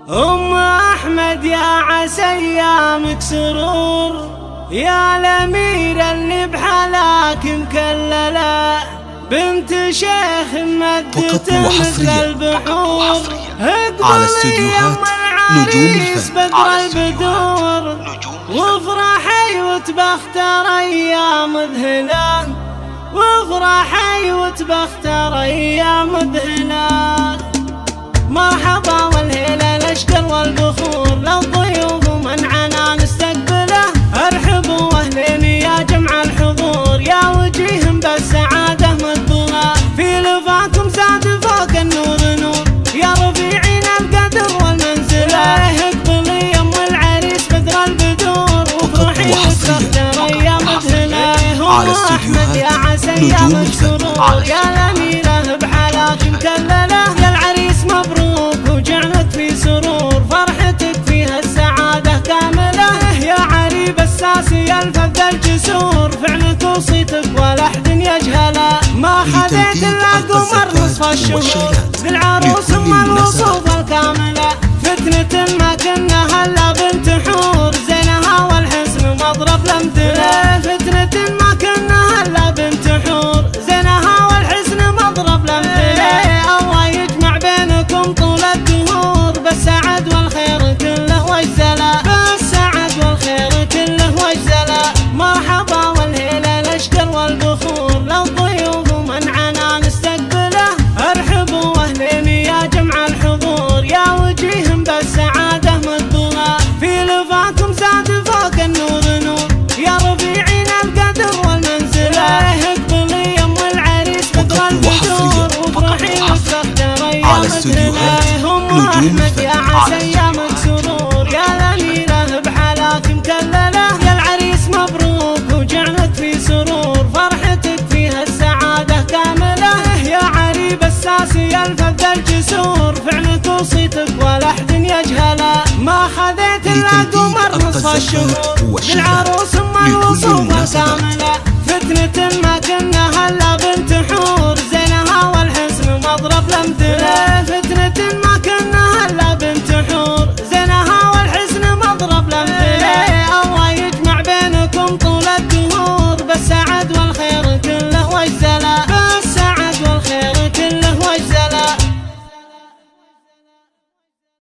أم أحمد يا عسى أيامك سرور، يا الأميرة اللي بحلاك مكللة، بنت شيخ مدته مثل البحور، على استديوهات نجوم الفن بدر البدور، وافرحي وتبختر أيام مذهلة، وافرحي وتبختر أيام مذهلة. مرحبا والهلا الاشكر والبخور، للضيوف ومنعنا نستقبله، ارحبوا واهلين يا جمع الحضور، يا وجيهم بالسعاده مقبوله، في لفاكم زاد فوق النور نور، يا رفيعين القدر والمنزله، اقبلي يم العريس بدر البدور، وافرحي وتبختر ايام مذهله. ام احمد يا عسى ايامك سرور، يا الاميره بحلاك مكلله، يا العريس مبروك وجعلت في سرور، فرحتك فيها السعادة كاملة، يا عريب الساسي الفذ الجسور، فعلك وصيتك ولا أحد يجهله، ما خذيت إلا قمر نصف الشهور، بالعروس أم الوصوف الكاملة، فتنة ما كنا هلا بنت حور، زينها والحسن مضرب الأمثلة، فتنة ما كنا هلا بنت حور، زينها والحسن مضرب الأمثلة، الله يجمع بينكم طول الدهور، بالسعد والخير كله وجزله، بالسعد والخير كله وجزله. مرحبا والهلا الاشكر والبخور، للضيوف ومنعنا نستقبله، ارحبوا واهلين يا جمع الحضور، يا وجيهم بالسعاده مقبوله، في لفاكم زاد فوق النور نور، يا رفيعين القدر والمنزله، اقبلي يم العريس بدر البدور، وافرحي وتبختر ايام مذهله. ام احمد يا عسى ايامك سرور، يا الاميره بحلاك مكلله، يا العريس مبروك وجعلت في سرور، فرحتك فيها السعاده كامله، يا عريب الساسي الفذ الجسور، فعلك وصيتك ولا احد يجهله، ما خذيت الا قمر نصف الشهور، بالعروس ام الوصوف الكامله،